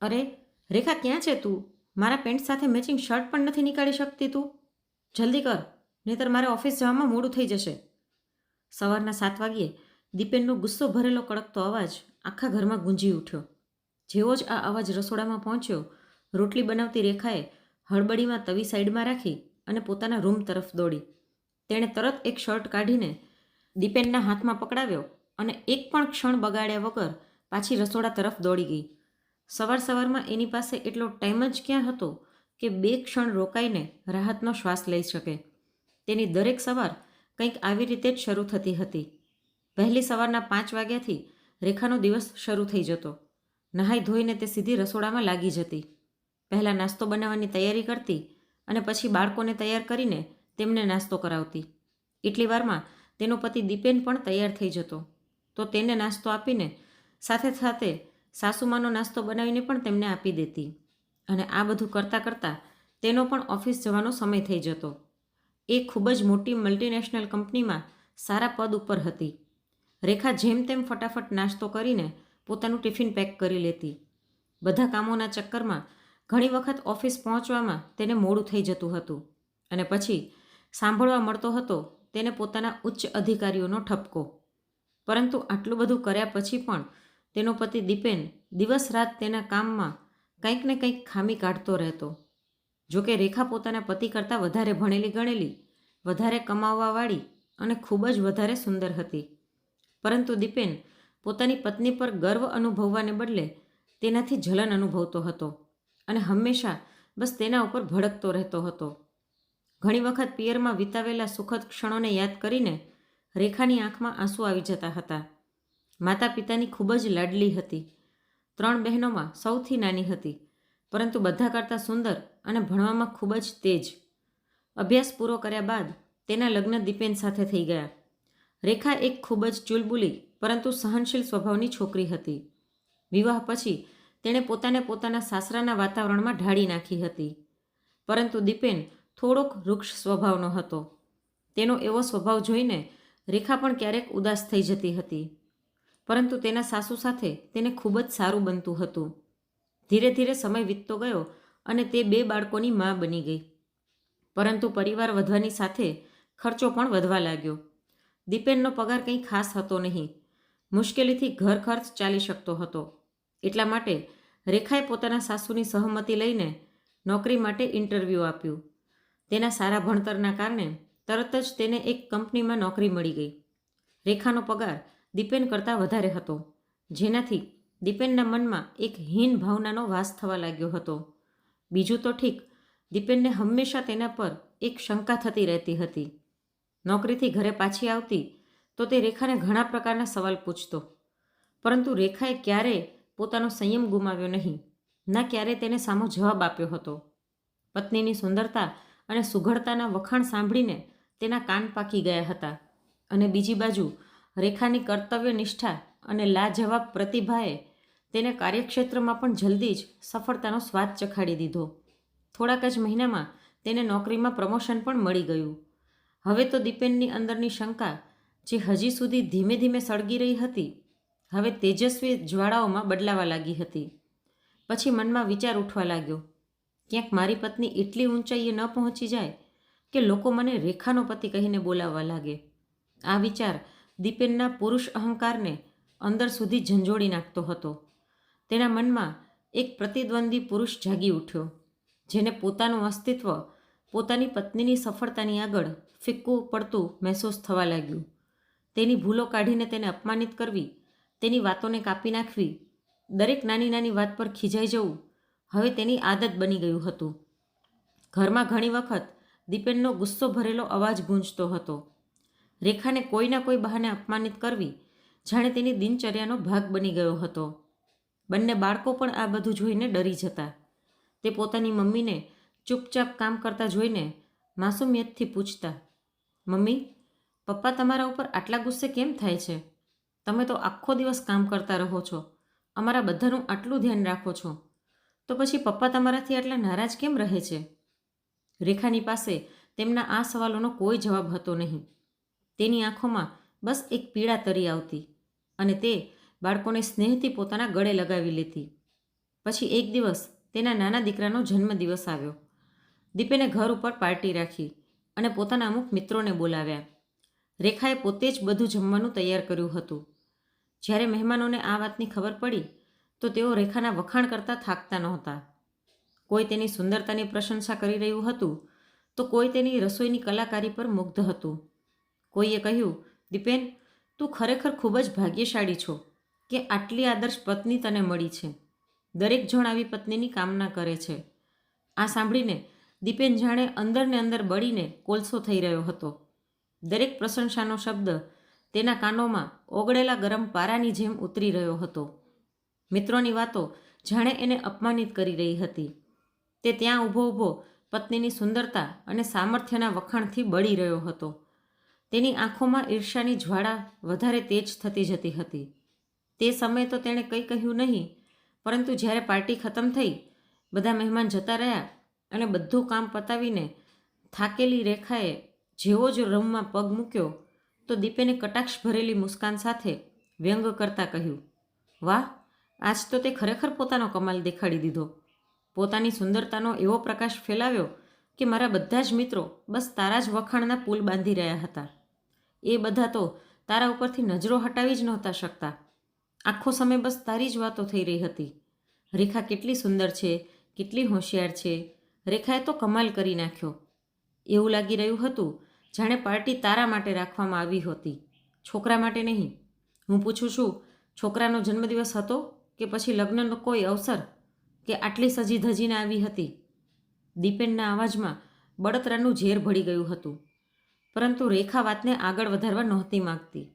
અરે, રેખા ક્યાં છે તું? મારા પેન્ટ સાથે મેચિંગ શર્ટ પણ નથી નીકાળી શકતી તું? જલ્દી કર, નહીંતર મારે ઓફિસ જવામાં મોડું થઈ જશે. સવારના 7 વાગ્યે દીપેનનો ગુસ્સો ભરેલો કડકતો અવાજ આખા ઘરમાં ગુંજી ઉઠ્યો. જેવો જ આ અવાજ રસોડામાં પહોંચ્યો, રોટલી બનાવતી રેખાએ હળબડીમાં તવી સાઈડમાં રાખી અને પોતાના રૂમ તરફ દોડી. તેણે તરત એક શર્ટ કાઢીને દીપેનના હાથમાં પકડાવ્યો અને એક પણ ક્ષણ બગાડ્યા વગર પાછી રસોડા તરફ દોડી ગઈ. સવાર સવારમાં એની પાસે એટલો ટાઈમ જ ક્યાં હતો કે 2 ક્ષણ રોકાઈને રાહતનો શ્વાસ લઈ શકે. તેની દરેક સવાર કંઈક આવી રીતે જ શરૂ થતી હતી. વહેલી સવારના 5 વાગ્યાથી રેખાનો દિવસ શરૂ થઈ જતો. નહાઈ ધોઈને તે સીધી રસોડામાં લાગી જતી. પહેલાં નાસ્તો બનાવવાની તૈયારી કરતી અને પછી બાળકોને તૈયાર કરીને તેમને નાસ્તો કરાવતી. એટલી વારમાં તેનો પતિ દીપેન પણ તૈયાર થઈ જતો, તો તેને નાસ્તો આપીને સાથે સાથે સાસુમાનો નાસ્તો બનાવીને પણ તેમને આપી દેતી. અને આ બધું કરતાં કરતાં તેનો પણ ઓફિસ જવાનો સમય થઈ જતો. એ ખૂબ જ મોટી મલ્ટીનેશનલ કંપનીમાં સારા પદ ઉપર હતી. રેખા જેમ તેમ ફટાફટ નાસ્તો કરીને પોતાનું ટિફિન પેક કરી લેતી. બધા કામોના ચક્કરમાં ઘણી વખત ઓફિસ પહોંચવામાં તેને મોડું થઈ જતું હતું અને પછી સાંભળવા મળતો હતો તેને પોતાના ઉચ્ચ અધિકારીઓનો ઠપકો. પરંતુ આટલું બધું કર્યા પછી પણ તેનો પતિ દીપેન દિવસ રાત તેના કામમાં કંઈક ને કંઈક ખામી કાઢતો રહેતો. જોકે રેખા પોતાના પતિ કરતાં વધારે ભણેલી ગણેલી, વધારે કમાવાવાળી અને ખૂબ જ વધારે સુંદર હતી. પરંતુ દીપેન પોતાની પત્ની પર ગર્વ અનુભવવાને બદલે તેનાથી જલન અનુભવતો હતો અને હંમેશા બસ તેના ઉપર ભડકતો રહેતો હતો. ઘણી વખત પિયરમાં વિતાવેલા સુખદ ક્ષણોને યાદ કરીને રેખાની આંખમાં આંસુ આવી જતા હતા. માતા પિતાની ખૂબ જ લાડલી હતી. 3 બહેનોમાં સૌથી નાની હતી, પરંતુ બધા કરતાં સુંદર અને ભણવામાં ખૂબ જ તેજ. અભ્યાસ પૂરો કર્યા બાદ તેના લગ્ન દીપેન સાથે થઈ ગયા. રેખા એક ખૂબ જ ચુલબુલી પરંતુ સહનશીલ સ્વભાવની છોકરી હતી. વિવાહ પછી તેણે પોતાને પોતાના સાસરાના વાતાવરણમાં ઢાળી નાખી હતી. પરંતુ દીપેન થોડોક વૃક્ષ સ્વભાવનો હતો. તેનો એવો સ્વભાવ જોઈને રેખા પણ ક્યારેક ઉદાસ થઈ જતી હતી. પરંતુ તેના સાસુ સાથે તેને ખૂબ જ સારું બનતું હતું. ધીરે ધીરે સમય વીતતો ગયો અને તે 2 બાળકોની મા બની ગઈ. પરંતુ પરિવાર વધવાની સાથે ખર્ચો પણ વધવા લાગ્યો. દીપેનનો પગાર કંઈ ખાસ હતો નહીં. મુશ્કેલીથી ઘર ખર્ચ ચાલી શકતો હતો. એટલા માટે રેખાએ પોતાના સાસુની સહમતિ લઈને નોકરી માટે ઇન્ટરવ્યૂ આપ્યું. તેના સારા ભણતરના કારણે તરત જ તેને એક કંપનીમાં નોકરી મળી ગઈ. રેખાનો પગાર દીપેન કરતાં વધારે હતો, જેનાથી દીપેનના મનમાં એક હીન ભાવનાનો વાસ થવા લાગ્યો હતો. બીજું તો ઠીક, દીપેનને હંમેશા તેના પર એક શંકા થતી રહેતી હતી. નોકરીથી ઘરે પાછી આવતી તો તે રેખાને ઘણા પ્રકારના સવાલ પૂછતો, પરંતુ રેખાએ ક્યારેય પોતાનો સંયમ ગુમાવ્યો નહીં, ના ક્યારેય તેને સામો જવાબ આપ્યો હતો. પત્નીની સુંદરતા અને સુઘડતાના વખાણ સાંભળીને તેના કાન પાકી ગયા હતા અને બીજી બાજુ રેખાની કર્તવ્ય નિષ્ઠા અને લાજવાબ પ્રતિભાએ તેને કાર્યક્ષેત્રમાં પણ જલ્દી જ સફળતાનો સ્વાદ ચખાડી દીધો. થોડાક જ મહિનામાં તેને નોકરીમાં પ્રમોશન પણ મળી ગયું. હવે તો દીપેનની અંદરની શંકા, જે હજી સુધી ધીમે ધીમે સળગી રહી હતી, હવે તેજસ્વી જ્વાળાઓમાં બદલાવા લાગી હતી. પછી મનમાં વિચાર ઉઠવા લાગ્યો, ક્યાંક મારી પત્ની એટલી ઊંચાઈએ ન પહોંચી જાય કે લોકો મને રેખાનો પતિ કહીને બોલાવવા લાગે. આ વિચાર દીપેનના પુરુષ અહંકારને અંદર સુધી ઝંઝોળી નાખતો હતો. તેના મનમાં એક પ્રતિદ્વંદી પુરુષ જાગી ઉઠ્યો, જેને પોતાનું અસ્તિત્વ પોતાની પત્નીની સફળતાની આગળ ફિક્કું પડતું મહેસૂસ થવા લાગ્યું. તેની ભૂલો કાઢીને તેને અપમાનિત કરવી, તેની વાતોને કાપી નાખવી, દરેક નાની નાની વાત પર ખીજાઈ જવું હવે તેની આદત બની ગયું હતું. ઘરમાં ઘણી વખત દીપેનનો ગુસ્સો ભરેલો અવાજ ગૂંજતો હતો. રેખાને કોઈના કોઈ બહાને અપમાનિત કરવી જાણે તેની દિનચર્યાનો ભાગ બની ગયો હતો. બંને બાળકો પણ આ બધું જોઈને ડરી જતા. તે પોતાની મમ્મીને ચૂપચાપ કામ કરતા જોઈને માસુમિયતથી પૂછતા, મમ્મી, પપ્પા તમારા ઉપર આટલા ગુસ્સે કેમ થાય છે? તમે તો આખો દિવસ કામ કરતા રહો છો, અમારા બધાનું આટલું ધ્યાન રાખો છો, તો પછી પપ્પા તમારાથી આટલા નારાજ કેમ રહે છે? રેખાની પાસે તેમના આ સવાલોનો કોઈ જવાબ હતો નહીં. તેની આંખોમાં બસ એક પીડા તરી આવતી અને તે બાળકોને સ્નેહથી પોતાના ગળે લગાવી લેતી. પછી એક દિવસ તેના નાના દીકરાનો જન્મદિવસ આવ્યો. દીપેને ઘર ઉપર પાર્ટી રાખી અને પોતાના અમુક મિત્રોને બોલાવ્યા. રેખાએ પોતે જ બધું જમવાનું તૈયાર કર્યું હતું. જ્યારે મહેમાનોને આ વાતની ખબર પડી તો તેઓ રેખાના વખાણ કરતાં થાકતા નહોતા. કોઈ તેની સુંદરતાની પ્રશંસા કરી રહ્યું હતું તો કોઈ તેની રસોઈની કલાકારી પર મુગ્ધ હતું. કોઈએ કહ્યું, દીપેન, તું ખરેખર ખૂબ જ ભાગ્યશાળી છો કે આટલી આદર્શ પત્ની તને મળી છે. દરેક જણ આવી પત્નીની કામના કરે છે. આ સાંભળીને દીપેન જાણે અંદરને અંદર બળીને કોલસો થઈ રહ્યો હતો. દરેક પ્રશંસાનો શબ્દ તેના કાનોમાં ઓગળેલા ગરમ પારાની જેમ ઉતરી રહ્યો હતો. મિત્રોની વાતો જાણે એને અપમાનિત કરી રહી હતી. તે ત્યાં ઊભો ઊભો પત્નીની સુંદરતા અને સામર્થ્યના વખાણથી બળી રહ્યો હતો. તેની આંખોમાં ઈર્ષ્યાની જ્વાળા વધારે તેજ થતી જતી હતી. તે સમયે તો તેણે કંઈ કહ્યું નહીં, પરંતુ જ્યારે પાર્ટી ખતમ થઈ, બધા મહેમાન જતા રહ્યા અને બધું કામ પતાવીને થાકેલી રેખાએ જેવો જ રૂમમાં પગ મૂક્યો તો દીપેને કટાક્ષ ભરેલી મુસ્કાન સાથે વ્યંગ કરતાં કહ્યું, વાહ, આજ તો તે ખરેખર પોતાનો કમાલ દેખાડી દીધો. પોતાની સુંદરતાનો એવો પ્રકાશ ફેલાવ્યો કે મારા બધા જ મિત્રો બસ તારા જ વખાણના પુલ બાંધી રહ્યા હતા. એ બધા તો તારા ઉપરથી નજરો હટાવી જ નહોતા શકતા. આખો સમય બસ તારી જ વાતો થઈ રહી હતી. રેખા કેટલી સુંદર છે, કેટલી હોશિયાર છે. રેખાએ તો કમાલ કરી નાખ્યો. એવું લાગી રહ્યું હતું જાણે પાર્ટી તારા માટે રાખવામાં આવી હતી, છોકરા માટે નહીં. હું પૂછું છું, છોકરાનો જન્મદિવસ હતો કે પછી લગ્નનો કોઈ અવસર, કે આટલી સજી ધજીને આવી હતી? દીપેનના અવાજમાં બળતરાનું ઝેર ભળી ગયું હતું. પરંતુ રેખા વાતને આગળ વધારવા નહોતી માગતી.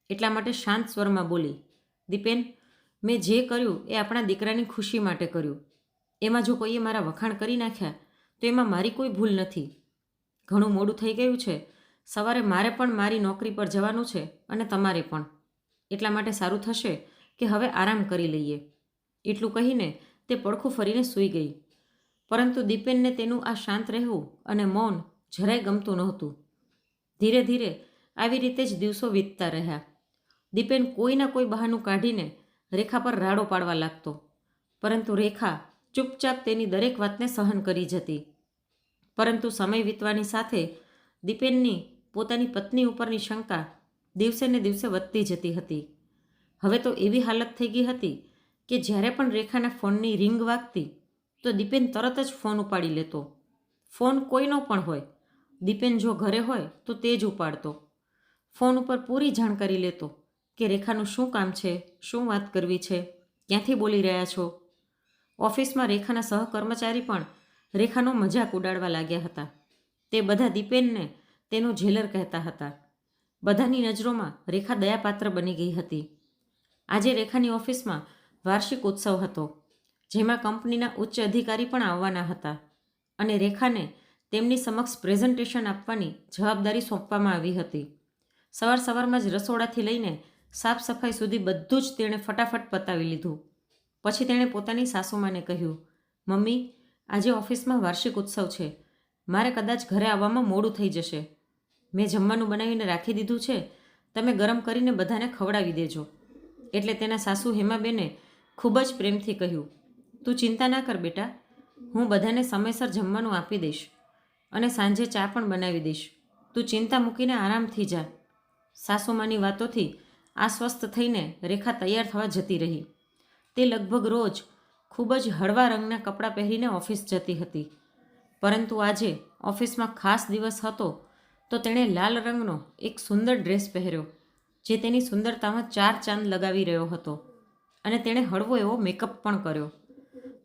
એટલા માટે શાંત સ્વરમાં બોલી, દીપેન, મેં જે કર્યું એ આપણા દીકરાની ખુશી માટે કર્યું. એમાં જો કોઈએ મારા વખાણ કરી નાખ્યા તો એમાં મારી કોઈ ભૂલ નથી. ઘણું મોડું થઈ ગયું છે. સવારે મારે પણ મારી નોકરી પર જવાનું છે અને તમારે પણ. એટલા માટે સારું થશે કે હવે આરામ કરી લઈએ. એટલું કહીને તે પડખું ફરીને સૂઈ ગઈ. પરંતુ દીપેનને તેનું આ શાંત રહેવું અને મૌન જરાય ગમતું નહોતું. ધીરે ધીરે આવી રીતે જ દિવસો વીતતા રહ્યા. દીપેન કોઈના કોઈ બહાનું કાઢીને રેખા પર રાડો પાડવા લાગતો, પરંતુ રેખા ચૂપચાપ તેની દરેક વાતને સહન કરી જતી. પરંતુ સમય વીતવાની સાથે દીપેનની પોતાની પત્ની ઉપરની શંકા દિવસે ને દિવસે વધતી જતી હતી. હવે તો એવી હાલત થઈ ગઈ હતી કે જ્યારે પણ રેખાના ફોનની રિંગ વાગતી તો દીપેન તરત જ ફોન ઉપાડી લેતો. ફોન કોઈનો પણ હોય, દીપેન જો ઘરે હોય તો તે જ ઉપાડતો. ફોન ઉપર પૂરી જાણકારી લેતો કે રેખાનું શું કામ છે, શું વાત કરવી છે, ક્યાંથી બોલી રહ્યા છો. ઓફિસમાં રેખાના સહકર્મચારી પણ રેખાનો મજાક ઉડાડવા લાગ્યા હતા. તે બધા દીપેનને તેનો જેલર કહેતા હતા. બધાની નજરોમાં રેખા દયાપાત્ર બની ગઈ હતી. આજે રેખાની ઓફિસમાં વાર્ષિક ઉત્સવ હતો, જેમાં કંપનીના ઉચ્ચ અધિકારી પણ આવવાના હતા અને રેખાને તેમની સમક્ષ પ્રેઝન્ટેશન આપવાની જવાબદારી સોંપવામાં આવી હતી. સવાર સવારમાં જ રસોડાથી લઈને સાફ સફાઈ સુધી બધું જ તેણે ફટાફટ પતાવી લીધું. પછી તેણે પોતાની સાસુમાને કહ્યું, મમ્મી, આજે ઓફિસમાં વાર્ષિક ઉત્સવ છે. મારે કદાચ ઘરે આવવામાં મોડું થઈ જશે. મેં જમવાનું બનાવીને રાખી દીધું છે, તમે ગરમ કરીને બધાને ખવડાવી દેજો. એટલે તેના સાસુ હેમાબેને ખૂબ જ પ્રેમથી કહ્યું, તું ચિંતા ના કર બેટા, હું બધાને સમયસર જમવાનું આપી દઈશ અને સાંજે ચા પણ બનાવી દઈશ. તું ચિંતા મૂકીને આરામથી જા. સાસુમાની વાતોથી આશ્વસ્ત થઈને રેખા તૈયાર થવા જતી રહી. તે લગભગ રોજ ખૂબ જ હળવા રંગના કપડાં પહેરીને ઓફિસ જતી હતી. પરંતુ આજે ઓફિસમાં ખાસ દિવસ હતો તો તેણે લાલ રંગનો એક સુંદર ડ્રેસ પહેર્યો, જે તેની સુંદરતામાં 4 ચાંદ લગાવી રહ્યો હતો. અને તેણે હળવો એવો મેકઅપ પણ કર્યો.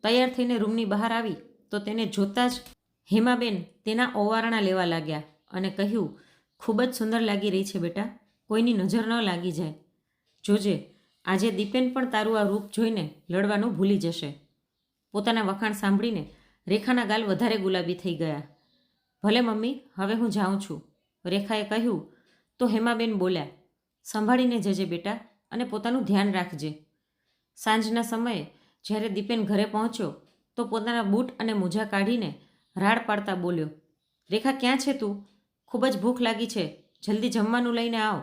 તૈયાર થઈને રૂમની બહાર આવી તો તેને જોતાં જ હેમાબેન તેના ઓવારણા લેવા લાગ્યા અને કહ્યું, ખૂબ જ સુંદર લાગી રહી છે બેટા, કોઈની નજર ન લાગી જાય. જોજે, આજે દીપેન પણ તારું આ રૂપ જોઈને લડવાનું ભૂલી જશે. પોતાના વખાણ સાંભળીને રેખાના ગાલ વધારે ગુલાબી થઈ ગયા. ભલે મમ્મી, હવે હું જાઉં છું, રેખાએ કહ્યું તો હેમાબેન બોલ્યા, સંભાળીને જજે બેટા અને પોતાનું ધ્યાન રાખજે. સાંજના સમયે જ્યારે દીપેન ઘરે પહોંચ્યો તો પોતાના બૂટ અને મોજા કાઢીને રાડ પાડતા બોલ્યો, રેખા, ક્યાં છે તું? ખૂબ જ ભૂખ લાગી છે, જલ્દી જમવાનું લઈને આવ.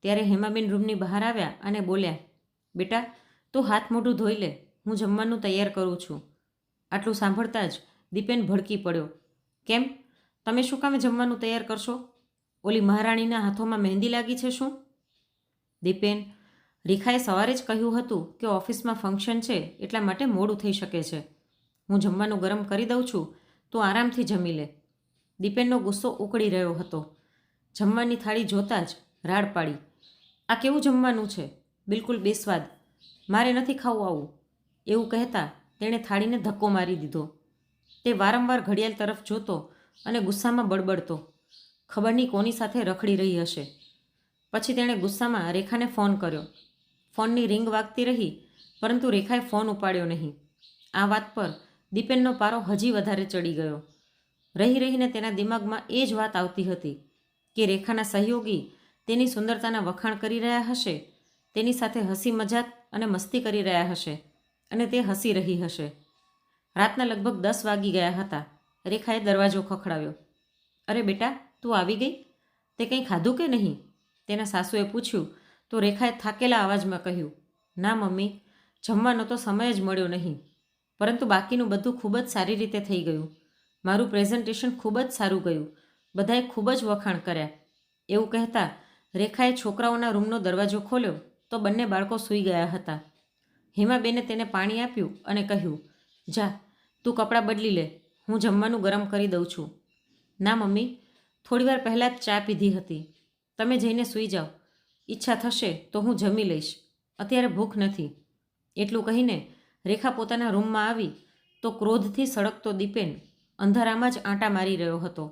ત્યારે હેમાબેન રૂમની બહાર આવ્યા અને બોલ્યા, બેટા, તું હાથ મોઢું ધોઈ લે, હું જમવાનું તૈયાર કરું છું. આટલું સાંભળતા જ દીપેન ભડકી પડ્યો. કેમ? તમે શું કામે જમવાનું તૈયાર કરશો? ઓલી મહારાણીના હાથોમાં મહેંદી લાગી છે શું? દીપેન, રેખાએ સવારે જ કહ્યું હતું કે ઓફિસમાં ફંક્શન છે એટલા માટે મોડું થઈ શકે છે. હું જમવાનું ગરમ કરી દઉં છું, તું આરામથી જમી લે. દીપેનનો ગુસ્સો ઉકળી રહ્યો હતો. જમવાની થાળી જોતાં જ રાડ પાડી. આ કેવું જમવાનું છે? બિલકુલ બેસ્વાદ. મારે નથી ખાવું આવું. એવું કહેતા તેણે થાળીને ધક્કો મારી દીધો. તે વારંવાર ઘડિયાળ તરફ જોતો અને ગુસ્સામાં બડબડતો. ખબર નહીં કોની સાથે રખડી રહી હશે. પછી તેણે ગુસ્સામાં રેખાને ફોન કર્યો. ફોનની રિંગ વાગતી રહી, પરંતુ રેખાએ ફોન ઉપાડ્યો નહીં. આ વાત પર દીપેનનો પારો હજી વધારે ચડી ગયો. રહી રહીને તેના દિમાગમાં એ જ વાત આવતી હતી કે રેખાના સહયોગી તેની સુંદરતાના વખાણ કરી રહ્યા હશે, તેની સાથે હસી મજાક અને મસ્તી કરી રહ્યા હશે અને તે હસી રહી હશે. રાતના લગભગ 10 વાગી ગયા હતા. રેખાએ દરવાજો ખખડાવ્યો. અરે બેટા, તું આવી ગઈ? તે કંઈ ખાધું કે નહીં? તેના સાસુએ પૂછ્યું તો રેખાએ થાકેલા અવાજમાં કહ્યું, ના મમ્મી, જમવાનો તો સમય જ મળ્યો નહીં. પરંતુ બાકીનું બધું ખૂબ જ સારી રીતે થઈ ગયું. મારું પ્રેઝન્ટેશન ખૂબ જ સારું ગયું. બધાએ ખૂબ જ વખાણ કર્યા. એવું કહેતા રેખાએ છોકરાઓના રૂમનો દરવાજો ખોલ્યો તો બંને બાળકો સૂઈ ગયા હતા. હેમાબેને તેને પાણી આપ્યું અને કહ્યું, જા, તું કપડાં બદલી લે, હું જમવાનું ગરમ કરી દઉં છું. ના મમ્મી, થોડીવાર પહેલાં જ ચા પીધી હતી. તમે જઈને સૂઈ જાઓ. ઈચ્છા થશે તો હું જમી લઈશ. અત્યારે ભૂખ નથી. એટલું કહીને રેખા પોતાના રૂમમાં આવી તો ક્રોધથી સળગતો દીપેન અંધારામાં જ આંટા મારી રહ્યો હતો.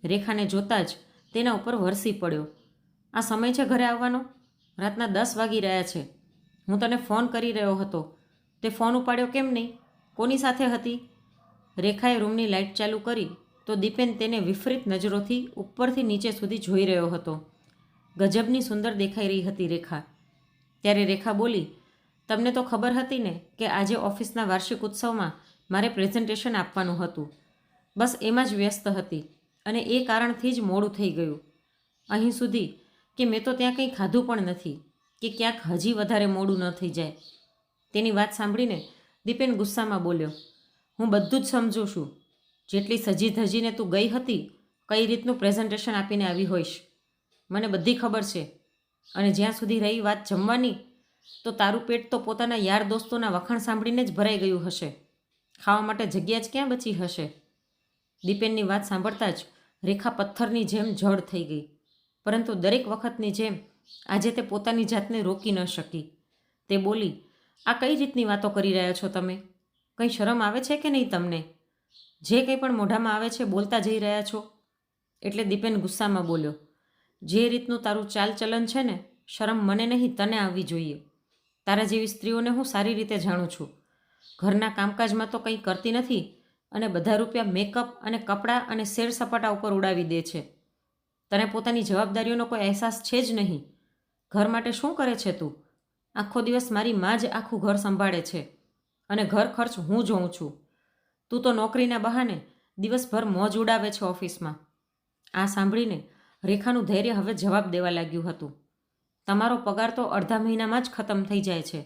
રેખાને જોતાં જ તેના ઉપર વરસી પડ્યો. આ સમય છે ઘરે આવવાનો? રાતના 10 વાગી રહ્યા છે. હું તને ફોન કરી રહ્યો હતો. તે ફોન ઉપાડ્યો કેમ નહીં? કોની સાથે હતી? રેખાએ રૂમની લાઇટ ચાલુ કરી તો દીપેન તેને વિપરીત નજરોથી ઉપરથી નીચે સુધી જોઈ રહ્યો હતો. ગજબની સુંદર દેખાઈ રહી હતી રેખા. ત્યારે રેખા બોલી, તમને તો ખબર હતી ને કે આજે ઓફિસના વાર્ષિક ઉત્સવમાં મારે પ્રેઝન્ટેશન આપવાનું હતું. બસ એમાં જ વ્યસ્ત હતી અને એ કારણથી જ મોડું થઈ ગયું. અહીં સુધી કે મેં તો ત્યાં કંઈ ખાધું પણ નથી કે ક્યાંક હજી વધારે મોડું ન થઈ જાય. તેની વાત સાંભળીને દીપેન ગુસ્સામાં બોલ્યો, હું બધું જ સમજું છું. જેટલી સજી ધજીને તું ગઈ હતી, કઈ રીતનું પ્રેઝન્ટેશન આપીને આવી હોઈશ, મને બધી ખબર છે. અને જ્યાં સુધી રહી વાત જમવાની, તો તારું પેટ તો પોતાના યાર દોસ્તોના વખાણ સાંભળીને જ ભરાઈ ગયું હશે. ખાવા માટે જગ્યા જ ક્યાં બચી હશે? દીપેનની વાત સાંભળતા જ રેખા પથ્થરની જેમ જડ થઈ ગઈ. પરંતુ દરેક વખતની જેમ આજે તે પોતાની જાતને રોકી ન શકી. તે બોલી, આ કઈ રીતની વાતો કરી રહ્યા છો તમે? કંઈ શરમ આવે છે કે નહીં તમને? જે કંઈ પણ મોઢામાં આવે છે બોલતા જઈ રહ્યા છો. એટલે દીપેન ગુસ્સામાં બોલ્યો, જે રીતનું તારું ચાલચલન છે ને, શરમ મને નહીં તને આવવી જોઈએ. તારા જેવી સ્ત્રીઓને હું સારી રીતે જાણું છું. ઘરના કામકાજમાં તો કંઈ કરતી નથી અને બધા રૂપિયા મેકઅપ અને કપડાં અને શેર સપાટા ઉપર ઉડાવી દે છે. તને પોતાની જવાબદારીઓનો કોઈ અહેસાસ છે જ નહીં. ઘર માટે શું કરે છે તું? આખો દિવસ મારી માં જ આખું ઘર સંભાળે છે અને ઘર ખર્ચ હું જોઉં છું. તું તો નોકરીના બહાને દિવસભર મોજ ઉડાવે છે ઓફિસમાં. આ સાંભળીને રેખાનું ધૈર્ય હવે જવાબ દેવા લાગ્યું હતું. તમારો પગાર તો અડધા મહિનામાં જ ખતમ થઈ જાય છે.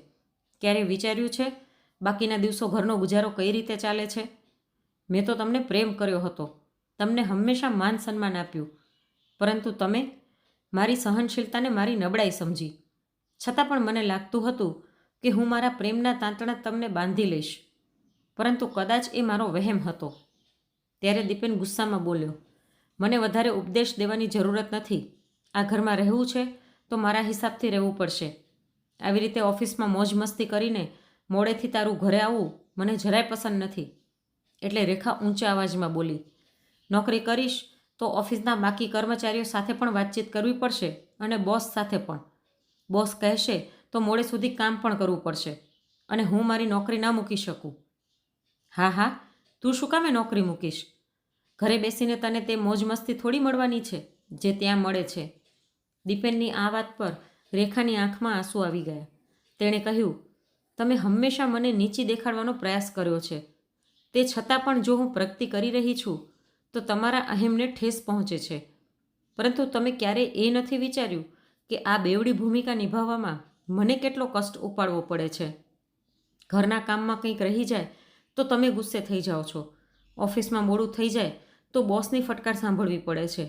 ક્યારે વિચાર્યું છે બાકીના દિવસો ઘરનો ગુજારો કઈ રીતે ચાલે છે? મેં તો તમને પ્રેમ કર્યો હતો, તમને હંમેશા માન સન્માન આપ્યું, પરંતુ તમે મારી સહનશીલતાને મારી નબળાઈ સમજી. છતાં પણ મને લાગતું હતું કે હું મારા પ્રેમના તાંતણા તમને બાંધી લઈશ, પરંતુ કદાચ એ મારો વહેમ હતો. ત્યારે દીપેન ગુસ્સામાં બોલ્યો, મને વધારે ઉપદેશ દેવાની જરૂરત નથી. આ ઘરમાં રહેવું છે તો મારા હિસાબથી રહેવું પડશે. આવી રીતે ઓફિસમાં મોજ મસ્તી કરીને મોડેથી તારું ઘરે આવવું મને જરાય પસંદ નથી. એટલે રેખા ઊંચા અવાજમાં બોલી, નોકરી કરીશ તો ઓફિસના બાકી કર્મચારીઓ સાથે પણ વાતચીત કરવી પડશે અને બોસ સાથે પણ. બોસ કહેશે તો મોડે સુધી કામ પણ કરવું પડશે અને હું મારી નોકરી ના મૂકી શકું. હા હા, તું શું કામે નોકરી મૂકીશ? ઘરે બેસીને તને તે મોજ મસ્તી થોડી મળવાની છે જે ત્યાં મળે છે. દીપેનની આ વાત પર રેખાની આંખમાં આંસુ આવી ગયા. તેણે કહ્યું, તમે હંમેશા મને નીચી દેખાડવાનો પ્રયાસ કર્યો છે. તે છતાં પણ જો હું પ્રગતિ કરી રહી છું તો તમારા અહેમને ઠેસ પહોંચે છે. પરંતુ તમે ક્યારેય એ નથી વિચાર્યું કે આ બેવડી ભૂમિકા નિભાવવામાં મને કેટલો કષ્ટ ઉપાડવો પડે છે. ઘરના કામમાં કંઈક રહી જાય તો તમે ગુસ્સે થઈ જાઓ છો. ઓફિસમાં મોડું થઈ જાય તો બોસની ફટકાર સાંભળવી પડે છે.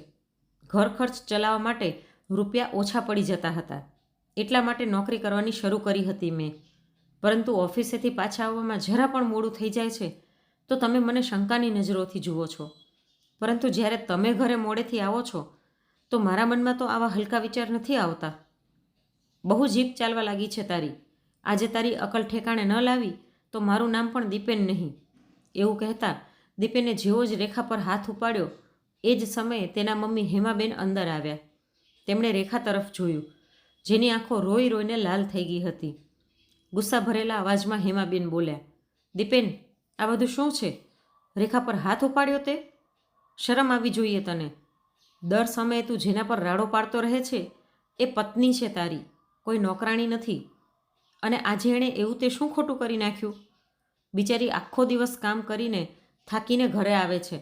ઘર ખર્ચ ચલાવવા માટે રૂપિયા ઓછા પડી જતા હતા. એટલા માટે નોકરી કરવાની શરૂ કરી હતી મેં. પરંતુ ઓફિસેથી પાછા આવવામાં જરા પણ મોડું થઈ જાય છે તો તમે મને શંકાની નજરોથી જુઓ છો. પરંતુ જ્યારે તમે ઘરે મોડેથી આવો છો તો મારા મનમાં તો આવા હલકા વિચાર નથી આવતા. બહુ જીભ ચાલવા લાગી છે તારી. આજે તારી અકલ ઠેકાણે ન લાવી તો મારું નામ પણ દીપેન નહીં. એવું કહેતા દીપેને જેવો જ રેખા પર હાથ ઉપાડ્યો એ જ સમયે તેના મમ્મી હેમાબેન અંદર આવ્યા. તેમણે રેખા તરફ જોયું, જેની આંખો રોઈ રોઈને લાલ થઈ ગઈ હતી. ગુસ્સા ભરેલા અવાજમાં હેમાબેન બોલ્યા, દીપેન, આ બધું શું છે? રેખા પર હાથ ઉપાડ્યો તે? શરમ આવી જોઈએ તને. દર સમયે તું જેના પર રાડો પાડતો રહે છે એ પત્ની છે તારી, કોઈ નોકરાણી નથી. અને આજે એણે એવું તે શું ખોટું કરી નાખ્યું? બિચારી આખો દિવસ કામ કરીને થાકીને ઘરે આવે છે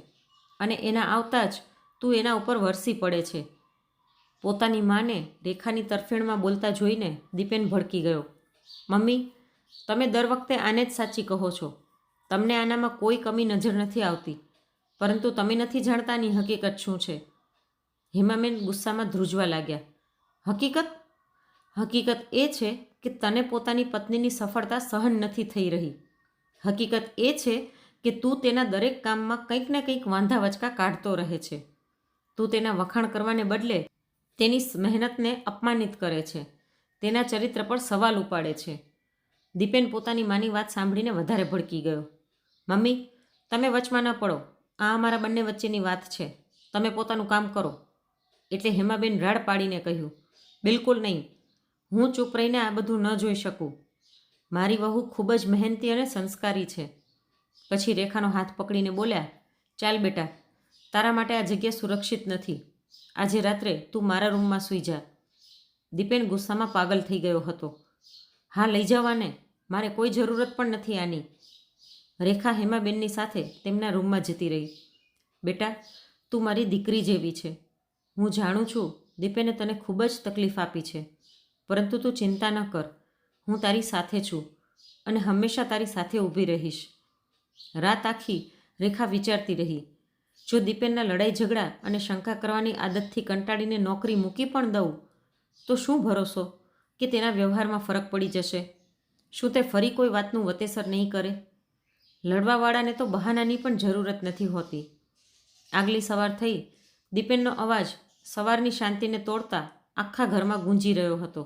અને એના આવતા જ તું એના ઉપર વરસી પડે છે. પોતાની માને રેખાની તરફેણમાં બોલતા જોઈને દીપેન ભડકી ગયો. મમ્મી, તમે દર વખતે આને જ સાચી કહો છો. તમને આનામાં કોઈ કમી નજર નથી આવતી, પરંતુ તમે નથી જાણતાની હકીકત શું છે. હેમાબેન ગુસ્સામાં ધ્રુજવા લાગ્યા. હકીકત? હકીકત એ છે કે તને પોતાની પત્નીની સફળતા સહન નથી થઈ રહી. હકીકત એ છે કે તું તેના દરેક કામમાં કંઈક ને કંઈક વાંધા વચકા કાઢતો રહે છે. તું તેના વખાણ કરવાને બદલે તેની મહેનતને અપમાનિત કરે છે, તેના ચરિત્ર પર સવાલ ઉપાડે છે. દીપેન પોતાની માની વાત સાંભળીને વધારે ભડકી ગયો. મમ્મી, તમે વચમાં ન પડો. આ અમારા બંને વચ્ચેની વાત છે. તમે પોતાનું કામ કરો. એટલે હેમાબેન રાડ પાડીને કહ્યું, બિલકુલ નહીં. હું ચૂપ રહીને આ બધું ન જોઈ શકું. મારી વહુ ખૂબ જ મહેનતી અને સંસ્કારી છે. પછી રેખાનો હાથ પકડીને બોલ્યા, ચાલ બેટા, તારા માટે આ જગ્યા સુરક્ષિત નથી. આજે રાત્રે તું મારા રૂમમાં સૂઈ જા. દીપેન ગુસ્સામાં પાગલ થઈ ગયો હતો. હા, લઈ જવાને, મારે કોઈ જરૂરત પણ નથી આની. રેખા હેમાબેનની સાથે તેમના રૂમમાં જતી રહી. બેટા, તું મારી દીકરી જેવી છે. હું જાણું છું દીપેને તને ખૂબ જ તકલીફ આપી છે, પરંતુ તું ચિંતા ન કર. હું તારી સાથે છું અને હંમેશા તારી સાથે ઊભી રહીશ. રાત આખી રેખા વિચારતી રહી, જો દીપેનના લડાઈ ઝઘડા અને શંકા કરવાની આદતથી કંટાળીને નોકરી મૂકી પણ દઉં તો શું ભરોસો કે તેના વ્યવહારમાં ફરક પડી જશે? શું તે ફરી કોઈ વાતનું વતેસર નહીં કરે? લડવાવાળાને તો બહાનાની પણ જરૂરત નથી હોતી. આગલી સવાર થઈ. દીપેનનો અવાજ સવારની શાંતિને તોડતા આખા ઘરમાં ગુંજી રહ્યો હતો.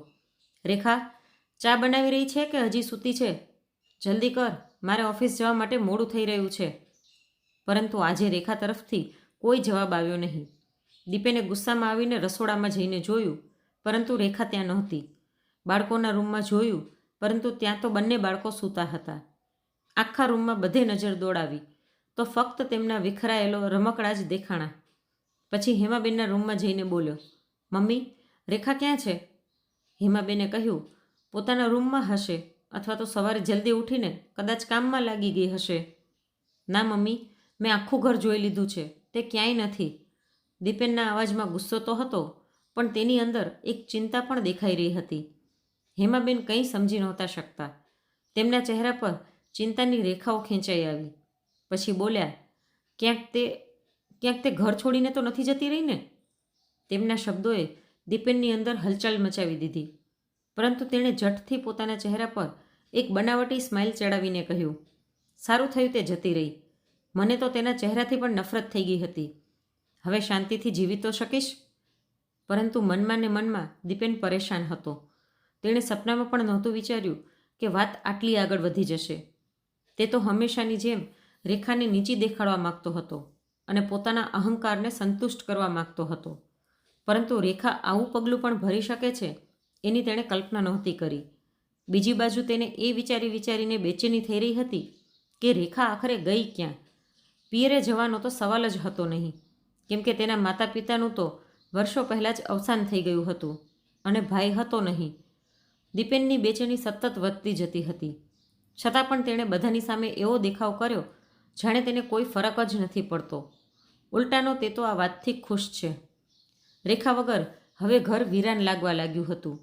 રેખા, ચા બનાવી રહી છે કે હજી સૂતી છે? જલ્દી કર, મારે ઓફિસ જવા માટે મોડું થઈ રહ્યું છે. પરંતુ આજે રેખા તરફથી કોઈ જવાબ આવ્યો નહીં. દીપેને ગુસ્સામાં આવીને રસોડામાં જઈને જોયું, પરંતુ રેખા ત્યાં નહોતી. બાળકોના રૂમમાં જોયું, પરંતુ ત્યાં તો બંને બાળકો સૂતા હતા. આખા રૂમમાં બધે નજર દોડાવી તો ફક્ત તેમના વિખરાયેલો રમકડા જ દેખાણા. પછી હેમાબેનના રૂમમાં જઈને બોલ્યો, મમ્મી, રેખા ક્યાં છે? હેમાબેને કહ્યું, પોતાના રૂમમાં હશે, અથવા તો સવારે જલ્દી ઉઠીને કદાચ કામમાં લાગી ગઈ હશે. ના મમ્મી, મેં આખું ઘર જોઈ લીધું છે, તે ક્યાંય નથી. દીપેનના અવાજમાં ગુસ્સો તો હતો, પણ તેની અંદર એક ચિંતા પણ દેખાઈ રહી હતી. હેમાબેન કંઈ સમજી નહોતા શકતા. તેમના ચહેરા પર ચિંતાની રેખાઓ ખેંચાઈ આવી. પછી બોલ્યા, ક્યાંક તે ઘર છોડીને તો નથી જતી રહી ને? તેમના શબ્દોએ દીપેનની અંદર હલચલ મચાવી દીધી, પરંતુ તેણે ઝટથી પોતાના ચહેરા પર એક બનાવટી સ્માઇલ ચડાવીને કહ્યું, સારું થયું તે જતી રહી. મને તો તેના ચહેરાથી પણ નફરત થઈ ગઈ હતી. હવે શાંતિથી જીવી તો શકીશ? પરંતુ મનમાં ને મનમાં દીપેન પરેશાન હતો. તેણે સપનામાં પણ નહોતું વિચાર્યું કે વાત આટલી આગળ વધી જશે. તે તો હંમેશાની જેમ રેખાને નીચી દેખાડવા માગતો હતો અને પોતાના અહંકારને સંતુષ્ટ કરવા માગતો હતો. પરંતુ રેખા આવું પગલું પણ ભરી શકે છે એની તેણે કલ્પના નહોતી કરી. બીજી બાજુ તેને એ વિચારીને બેચેની થઈ રહી હતી કે રેખા આખરે ગઈ ક્યાં? પિયરે જવાનો તો સવાલ જ હતો નહીં, કેમ કે તેના માતા પિતાનું તો વર્ષો પહેલાં જ અવસાન થઈ ગયું હતું અને ભાઈ હતો નહીં. દીપેનની બેચેની સતત વધતી જતી હતી. છતાં પણ તેણે બધાની સામે એવો દેખાવ કર્યો જાણે તેને કોઈ ફરક જ નથી પડતો. ઉલટાનો તે તો આ વાતથી ખુશ છે. રેખા વગર હવે ઘર વીરાન લાગવા લાગ્યું હતું.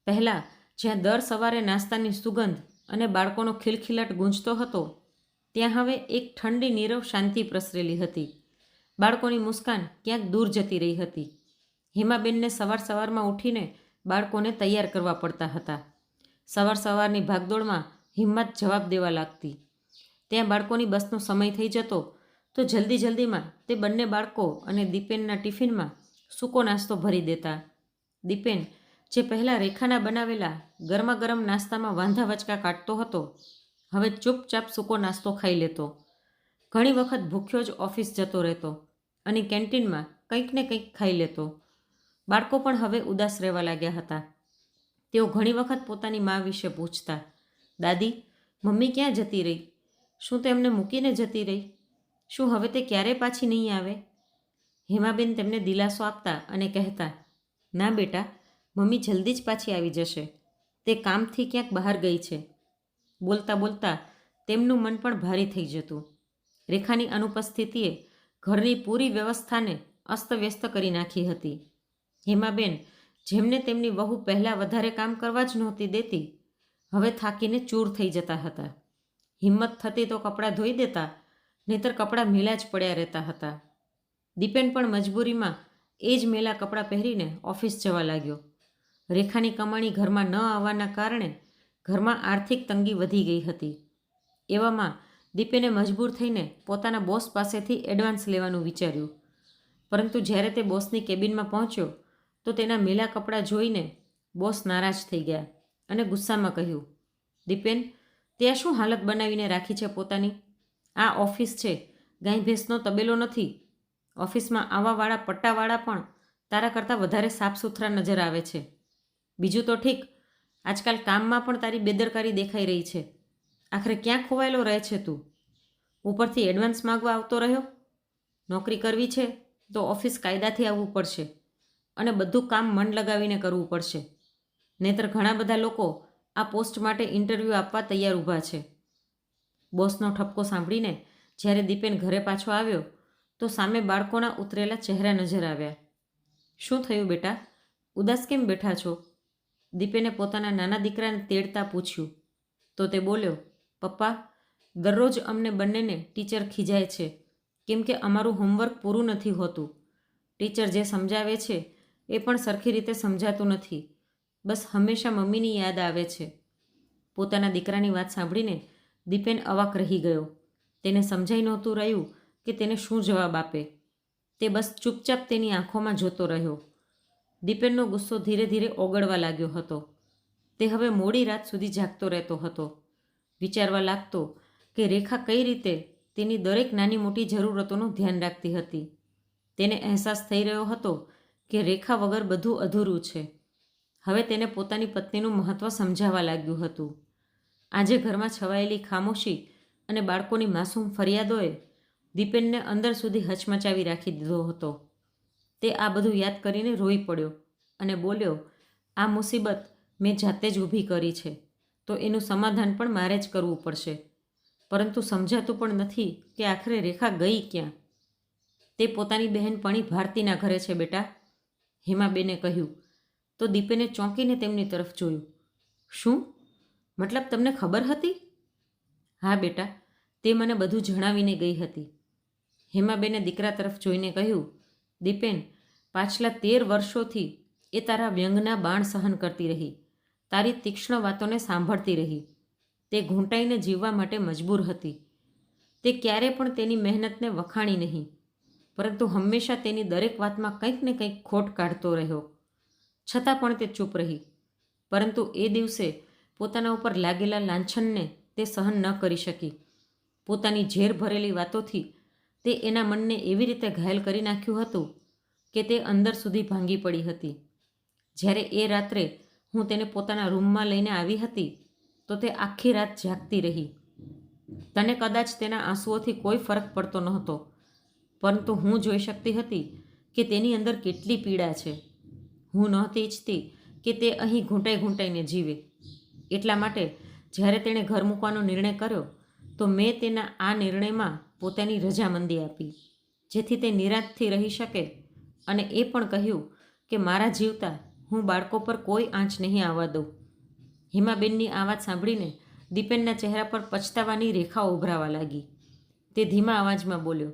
પહેલાં જ્યાં દર સવારે નાસ્તાની સુગંધ અને બાળકોનો ખિલખિલાટ ગૂંજતો હતો, ત્યાં હવે એક ઠંડી નીરવ શાંતિ પ્રસરેલી હતી. બાળકોની મુસ્કાન ક્યાંક દૂર જતી રહી હતી. હેમાબેનને સવારમાં ઉઠીને બાળકોને તૈયાર કરવા પડતા હતા. સવારની ભાગદોડમાં હિંમત જવાબ દેવા લાગતી. ત્યાં બાળકોની બસનો સમય થઈ જતો તો જલ્દીમાં તે બંને બાળકો અને દીપેનના ટિફિનમાં સૂકો નાસ્તો ભરી દેતા. દીપેન, જે પહેલાં રેખાના બનાવેલા ગરમા ગરમ નાસ્તામાં વાંધા વચકા કાઢતો હતો, હવે ચૂપચાપ સૂકો નાસ્તો ખાઈ લેતો. ઘણી વખત ભૂખ્યો જ ઓફિસ જતો રહેતો અને કેન્ટીનમાં કંઈક ને કંઈક ખાઈ લેતો. બાળકો પણ હવે ઉદાસ રહેવા લાગ્યા હતા. તેઓ ઘણી વખત પોતાની મા વિશે પૂછતા, દાદી, મમ્મી ક્યાં જતી રહી? શું તે એમને મૂકીને જતી રહી? શું હવે તે ક્યારેય પાછી નહીં આવે? હેમાબેન તેમને દિલાસો આપતા અને કહેતા, ના બેટા, મમ્મી જલ્દી જ પાછી આવી જશે. તે કામથી ક્યાંક બહાર ગઈ છે. બોલતા તેમનું મન પણ ભારી થઈ જતું. રેખાની અનુપસ્થિતિએ ઘરની પૂરી વ્યવસ્થાને અસ્તવ્યસ્ત કરી નાખી હતી. હેમાબેન, જેમને તેમની વહુ પહેલાં વધારે કામ કરવા જ નહોતી દેતી, હવે થાકીને ચૂર થઈ જતા હતા. હિંમત થતી તો કપડાં ધોઈ દેતા, નહીતર કપડાં મેલા જ પડ્યા રહેતા હતા. દીપેન પણ મજબૂરીમાં એ જ મેલા કપડાં પહેરીને ઓફિસ જવા લાગ્યો. રેખાની કમાણી ઘરમાં ન આવવાના કારણે ઘરમાં આર્થિક તંગી વધી ગઈ હતી. એવામાં દીપેને મજબૂર થઈને પોતાના બોસ પાસેથી એડવાન્સ લેવાનું વિચાર્યું. પરંતુ જ્યારે તે બોસની કેબિનમાં પહોંચ્યો તો તેના મેલા કપડાં જોઈને બોસ નારાજ થઈ ગયા અને ગુસ્સામાં કહ્યું, દીપેન, તે આ શું હાલત બનાવીને રાખી છે પોતાની? આ ઓફિસ છે, ગાય ભેંસનો તબેલો નથી. ઓફિસમાં આવવાવાળા પટ્ટાવાળા પણ તારા કરતાં વધારે સાફ સુથરા નજર આવે છે. બીજું તો ઠીક, આજકાલ કામમાં પણ તારી બેદરકારી દેખાઈ રહી છે. આખરે ક્યાં ખોવાયેલો રહે છે તું? ઉપરથી એડવાન્સ માગવા આવતો રહ્યો. નોકરી કરવી છે તો ઓફિસ કાયદાથી આવવું પડશે અને બધું કામ મન લગાવીને કરવું પડશે. નહીંતર ઘણા બધા લોકો આ પોસ્ટ માટે ઇન્ટરવ્યૂ આપવા તૈયાર ઊભા છે. બોસનો ઠપકો સાંભળીને જ્યારે દીપેન ઘરે પાછો આવ્યો તો સામે બાળકોના ઉતરેલા ચહેરા નજર આવ્યા. શું થયું બેટા? ઉદાસ કેમ બેઠા છો? દીપેને પોતાના નાના દીકરાને તેડતા પૂછ્યું. તો તે બોલ્યો, પપ્પા, દરરોજ અમને બંનેને ટીચર ખીજાય છે કેમ કે અમારું હોમવર્ક પૂરું નથી હોતું. ટીચર જે સમજાવે છે એ પણ સરખી રીતે સમજાતું નથી. બસ હંમેશા મમ્મીની યાદ આવે છે. પોતાના દીકરાની વાત સાંભળીને દીપેન અવાક રહી ગયો. તેને સમજાઈ નહોતું રહ્યું કે તેને શું જવાબ આપે. તે બસ ચૂપચાપ તેની આંખોમાં જોતો રહ્યો. દીપેનનો ગુસ્સો ધીરે ધીરે ઓગળવા લાગ્યો હતો. તે હવે મોડી રાત સુધી જાગતો રહેતો હતો. વિચારવા લાગતો કે રેખા કઈ રીતે તેની દરેક નાની મોટી જરૂરતોનું ધ્યાન રાખતી હતી. તેને અહેસાસ થઈ રહ્યો હતો કે રેખા વગર બધું અધૂરું છે. હવે તેને પોતાની પત્નીનું મહત્ત્વ સમજાવવા લાગ્યું હતું. આજે ઘરમાં છવાયેલી ખામોશી અને બાળકોની માસૂમ ફરિયાદોએ દીપેનને અંદર સુધી હચમચાવી રાખી દીધો હતો. તે આ બધું યાદ કરીને રોઈ પડ્યો અને બોલ્યો, આ મુસીબત મેં જાતે જ ઊભી કરી છે તો એનું સમાધાન પણ મારે જ કરવું પડશે. પરંતુ સમજાતું પણ નથી કે આખરે રેખા ગઈ ક્યાં? તે પોતાની બહેનપણી ભારતીના ઘરે છે બેટા, હેમાબેને કહ્યું. તો દીપેને ચોંકીને તેમની તરફ જોયું. શું? મતલબ તમને ખબર હતી? હા બેટા, તે મને બધું જણાવીને ગઈ હતી. હેમાબેને દીકરા તરફ જોઈને કહ્યું, દીપેન, પાછલા 13 વર્ષોથી એ તારા વ્યંગના બાણ સહન કરતી રહી, તારી તીક્ષ્ણ વાતોને સાંભળતી રહી. તે ઘૂંટાઈને જીવવા માટે મજબૂર હતી. તે ક્યારે પણ તેની મહેનતને વખાણી નહીં, પરંતુ હંમેશા તેની દરેક વાતમાં કંઈક ને કંઈક ખોટ કાઢતો રહ્યો. છતાં પણ તે ચૂપ રહી. પરંતુ એ દિવસે પોતાના ઉપર લાગેલા લાંછનને તે સહન ન કરી શકી. પોતાની ઝેર ભરેલી વાતોથી તે એના મનને એવી રીતે ઘાયલ કરી નાખ્યું હતું કે તે અંદર સુધી ભાંગી પડી હતી. જ્યારે એ રાત્રે હું તેને પોતાના રૂમમાં લઈને આવી હતી તો તે આખી રાત જાગતી રહી. તને કદાચ તેના આંસુઓથી કોઈ ફરક પડતો નહોતો, પરંતુ હું જોઈ શકતી હતી કે તેની અંદર કેટલી પીડા છે. હું નહોતી ઈચ્છતી કે તે અહીં ઘૂંટાઈને જીવે. એટલા માટે જ્યારે તેણે ઘર મૂકવાનો નિર્ણય કર્યો તો મેં તેના આ નિર્ણયમાં પોતાની રજામંદી આપી, જેથી તે નિરાંતથી રહી શકે, અને એ પણ કહ્યું કે મારા જીવતા હું બાળકો પર કોઈ આંચ નહીં આવવા દઉં. હેમાબેનની આ વાત સાંભળીને દીપેનના ચહેરા પર પછતાવાની રેખાઓ ઉભરાવા લાગી. તે ધીમા અવાજમાં બોલ્યો,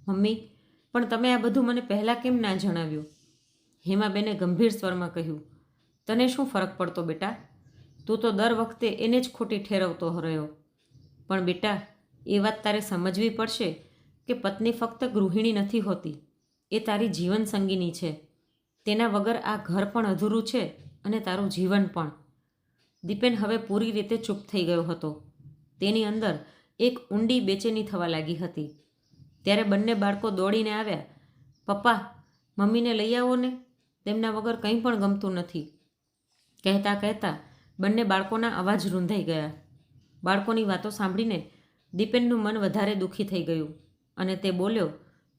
મમ્મી, પણ તમે આ બધું મને પહેલાં કેમ ના જણાવ્યું? હેમાબેને ગંભીર સ્વરમાં કહ્યું, તને શું ફરક પડતો બેટા? તું તો દર વખતે એને જ ખોટી ઠેરવતો રહ્યો. પણ બેટા, એ વાત તારે સમજવી પડશે કે પત્ની ફક્ત ગૃહિણી નથી હોતી, એ તારી જીવન સંગીની છે. તેના વગર આ ઘર પણ અધૂરું છે અને તારું જીવન પણ. દીપેન હવે પૂરી રીતે ચૂપ થઈ ગયો હતો. તેની અંદર એક ઊંડી બેચેની થવા લાગી હતી. ત્યારે બંને બાળકો દોડીને આવ્યા. પપ્પા, મમ્મીને લઈ આવો ને, તેમના વગર કંઈ પણ ગમતું નથી. કહેતા કહેતા બંને બાળકોના અવાજ રૂંધાઈ ગયા. બાળકોની વાતો સાંભળીને દીપેનનું મન વધારે દુઃખી થઈ ગયું અને તે બોલ્યો,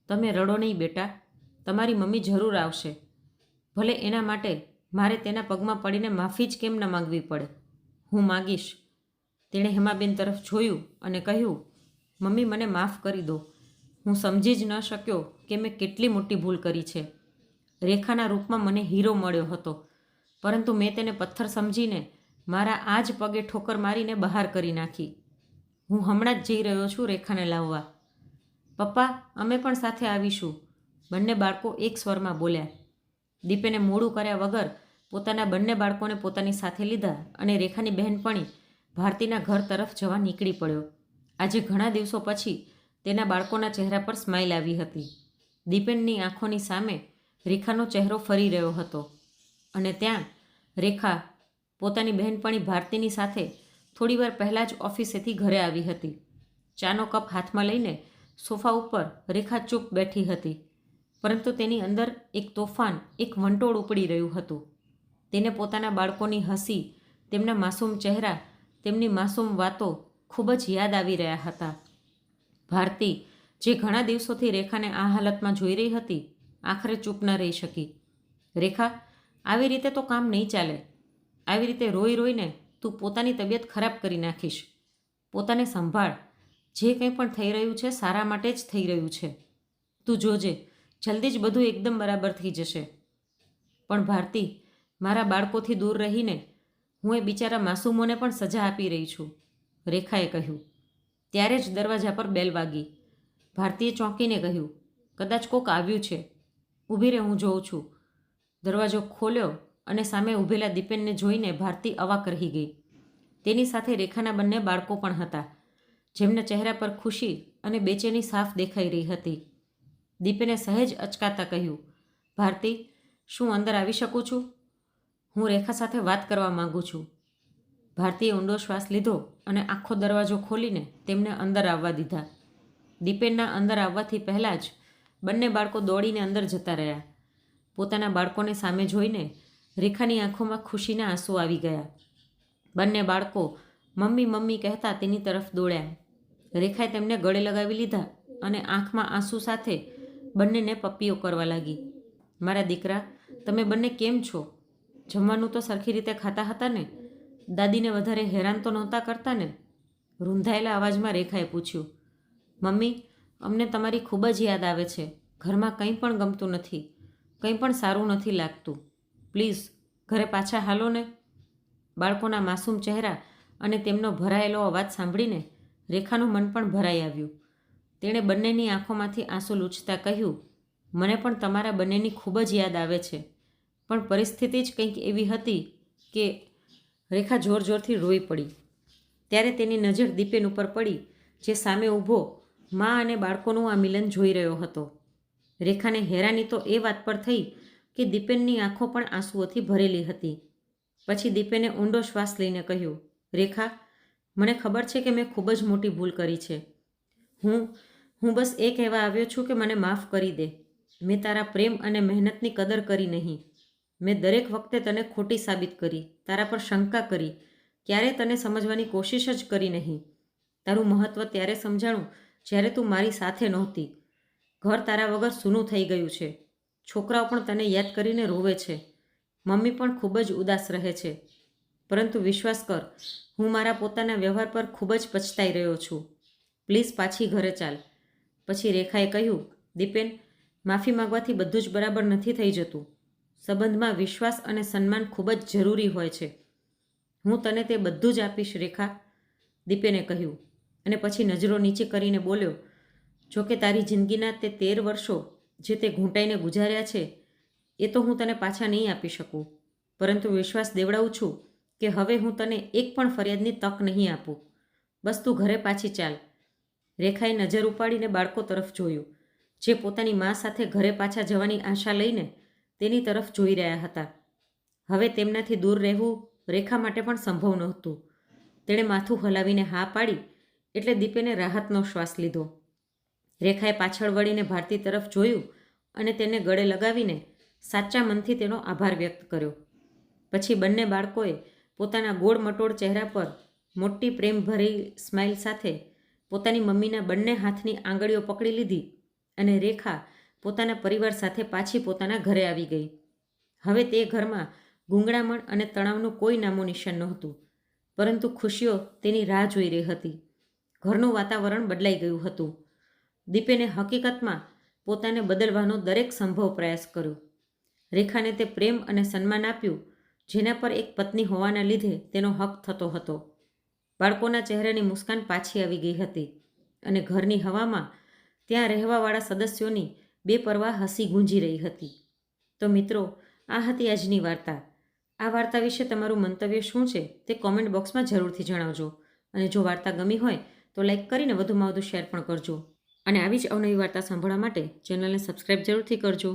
તમે રડો નહીં બેટા, તમારી મમ્મી જરૂર આવશે. ભલે એના માટે મારે તેના પગમાં પડીને માફી જ કેમ ન માંગવી પડે, હું માગીશ. તેણે હેમાબેન તરફ જોયું અને કહ્યું, મમ્મી, મને માફ કરી દો. હું સમજી જ ન શક્યો કે મેં કેટલી મોટી ભૂલ કરી છે. રેખાના રૂપમાં મને હીરો મળ્યો હતો, પરંતુ મેં તેને પથ્થર સમજીને મારા આ જ પગે ઠોકર મારીને બહાર કરી નાખી. હું હમણાં જ જઈ રહ્યો છું રેખાને લાવવા. પપ્પા, અમે પણ સાથે આવીશું, બંને બાળકો એક સ્વરમાં બોલ્યા. દીપેને મોડું કર્યા વગર પોતાના બંને બાળકોને પોતાની સાથે લીધા અને રેખાની બહેનપણી ભારતીના ઘર તરફ જવા નીકળી પડ્યો. આજે ઘણા દિવસો પછી તેના બાળકોના ચહેરા પર સ્માઇલ આવી હતી. દીપેનની આંખોની સામે રેખાનો ચહેરો ફરી રહ્યો હતો અને ત્યાં રેખા પોતાની બહેનપણી ભારતીની સાથે થોડીવાર પહેલાં જ ઓફિસેથી ઘરે આવી હતી. ચાનો કપ હાથમાં લઈને સોફા ઉપર રેખા ચૂપ બેઠી હતી, પરંતુ તેની અંદર એક તોફાન, એક વંટોળ ઉપડી રહ્યું હતું. તેને પોતાના બાળકોની હસી, તેમના માસૂમ ચહેરા, તેમની માસૂમ વાતો ખૂબ જ યાદ આવી રહ્યા હતા. ભારતી, જે ઘણા દિવસોથી રેખાને આ હાલતમાં જોઈ રહી હતી, આખરે ચૂપ ન રહી શકી. રેખા, આવી રીતે તો કામ નહીં ચાલે. આવી રીતે રોઈ રોઈને તું પોતાની તબિયત ખરાબ કરી નાખીશ. પોતાને સંભાળ. જે કંઈ પણ થઈ રહ્યું છે સારા માટે જ થઈ રહ્યું છે. તું જોજે, જલ્દી જ બધું એકદમ બરાબર થઈ જશે. પણ ભારતી, મારા બાળકોથી દૂર રહીને હું એ બિચારા માસૂમોને પણ સજા આપી રહી છું, રેખાએ કહ્યું. ત્યારે જ દરવાજા પર બેલ વાગી. ભારતીએ ચોંકીને કહ્યું, કદાચ કોક આવ્યું છે. ઊભી રહે, હું જોઉં છું. દરવાજો ખોલ્યો અને સામે ઊભેલા દીપેનને જોઈને ભારતી અવાક રહી ગઈ. તેની સાથે રેખાના બંને બાળકો પણ હતા, જેમના ચહેરા પર ખુશી અને બેચેની સાફ દેખાઈ રહી હતી. દીપેને સહેજ અચકાતા કહ્યું, ભારતી, શું અંદર આવી શકું છું? હું રેખા સાથે વાત કરવા માંગુ છું. ભારતીએ ઊંડો શ્વાસ લીધો અને આખો દરવાજો ખોલીને તેમને અંદર આવવા દીધા. દીપેનના અંદર આવવાથી પહેલાં જ બંને બાળકો દોડીને અંદર જતા રહ્યા. પોતાના બાળકોને સામે જોઈને રેખાની આંખોમાં ખુશીના આંસુ આવી ગયા. બંને બાળકો મમ્મી મમ્મી કહેતા તેની તરફ દોડ્યા. રેખાએ તેમને ગળે લગાવી લીધા અને આંખમાં આંસુ સાથે બંનેને પપ્પીઓ કરવા લાગી. મારા દીકરા, તમે બંને કેમ છો? જમવાનું તો સરખી રીતે ખાતા હતા ને? દાદીને વધારે હેરાન તો નહોતા કરતા ને? રૂંધાયેલા અવાજમાં રેખાએ પૂછ્યું. મમ્મી, અમને તમારી ખૂબ જ યાદ આવે છે. ઘરમાં કંઈ પણ ગમતું નથી, કંઈ પણ સારું નથી લાગતું. પ્લીઝ ઘરે પાછા હાલો ને. બાળકોના માસૂમ ચહેરા અને તેમનો ભરાયેલો અવાજ સાંભળીને રેખાનું મન પણ ભરાઈ આવ્યું. તેણે બંનેની આંખોમાંથી આંસુ લૂછતા કહ્યું, મને પણ તમારા બંનેની ખૂબ જ યાદ આવે છે, પણ પરિસ્થિતિ જ કંઈક એવી હતી કે રેખા જોર જોરથી રોઈ પડી. ત્યારે તેની નજર દીપેન ઉપર પડી, જે સામે ઊભો મા અને બાળકોનું આ મિલન જોઈ રહ્યો હતો. રેખાને હેરાની તો એ વાત પર થઈ કે દીપેનની આંખો પણ આંસુઓથી ભરેલી હતી. પછી દીપેને ઊંડો શ્વાસ લઈને કહ્યું, રેખા, મને ખબર છે કે મેં ખૂબ જ મોટી ભૂલ કરી છે. હું બસ એ કહેવા આવ્યો છું કે મને માફ કરી દે. મેં તારા પ્રેમ અને મહેનતની કદર કરી નહીં. મેં દરેક વખતે તને ખોટી સાબિત કરી, તારા પર શંકા કરી, ક્યારેય તને સમજવાની કોશિશ જ કરી નહીં. તારું મહત્ત્વ ત્યારે સમજાણું જ્યારે તું મારી સાથે નહોતી. ઘર તારા વગર સૂનું થઈ ગયું છે. છોકરાઓ પણ તને યાદ કરીને રોવે છે. મમ્મી પણ ખૂબ જ ઉદાસ રહે છે. પરંતુ વિશ્વાસ કર, હું મારા પોતાના વ્યવહાર પર ખૂબ જ પછતાઈ રહ્યો છું. પ્લીઝ પાછી ઘરે ચાલ. પછી રેખાએ કહ્યું, દીપેન, માફી માંગવાથી બધું જ બરાબર નથી થઈ જતું. સંબંધમાં વિશ્વાસ અને સન્માન ખૂબ જ જરૂરી હોય છે. હું તને તે બધું જ આપીશ રેખા. દીપેને કહ્યું અને પછી નજરો નીચે કરીને બોલ્યો, જોકે તારી જિંદગીના તે 13 વર્ષો જે તે ઘૂંટાઈને ગુજાર્યા છે એ તો હું તને પાછા નહીં આપી શકું, પરંતુ વિશ્વાસ દેવડાવું છું કે હવે હું તને એક પણ ફરિયાદની તક નહીં આપું. બસ તું ઘરે પાછી ચાલ. રેખાએ નજર ઉપાડીને બાળકો તરફ જોયું, જે પોતાની મા સાથે ઘરે પાછા જવાની આશા લઈને તેની તરફ જોઈ રહ્યા હતા. હવે તેમનાથી દૂર રહેવું રેખા માટે પણ સંભવ નહોતું. તેણે માથું હલાવીને હા પાડી એટલે દીપેને રાહતનો શ્વાસ લીધો. રેખાએ પાછળ વળીને ભારતી તરફ જોયું અને તેને ગળે લગાવીને સાચા મનથી તેનો આભાર વ્યક્ત કર્યો. પછી બંને બાળકોએ પોતાના ગોળ મટોળ ચહેરા પર મોટી પ્રેમભરી સ્માઇલ સાથે પોતાની મમ્મીના બંને હાથની આંગળીઓ પકડી લીધી અને રેખા પોતાના પરિવાર સાથે પાછી પોતાના ઘરે આવી ગઈ. હવે તે ઘરમાં ગૂંગળામણ અને તણાવનું કોઈ નામો નિશાન નહોતું, પરંતુ ખુશીઓ તેની રાહ જોઈ રહી હતી. ઘરનું વાતાવરણ બદલાઈ ગયું હતું. દીપેને હકીકતમાં પોતાને બદલવાનો દરેક સંભવ પ્રયાસ કર્યો. રેખાને તે પ્રેમ અને સન્માન આપ્યું જેના પર એક પત્ની હોવાના લીધે તેનો હક થતો હતો. બાળકોના ચહેરાની મુસ્કાન પાછી આવી ગઈ હતી અને ઘરની હવામાં ત્યાં રહેવાવાળા સદસ્યોની બેપરવાહ હસી ગુંજી રહી હતી. તો મિત્રો, આ હતી આજની વાર્તા. આ વાર્તા વિશે તમારું મંતવ્ય શું છે તે કોમેન્ટ બોક્સમાં જરૂરથી જણાવજો. અને જો વાર્તા ગમી હોય તો લાઈક કરીને વધુમાં વધુ શેર પણ કરજો. અને આવી જ અવનવી વાર્તા સાંભળવા માટે ચેનલને સબસ્ક્રાઈબ જરૂરથી કરજો.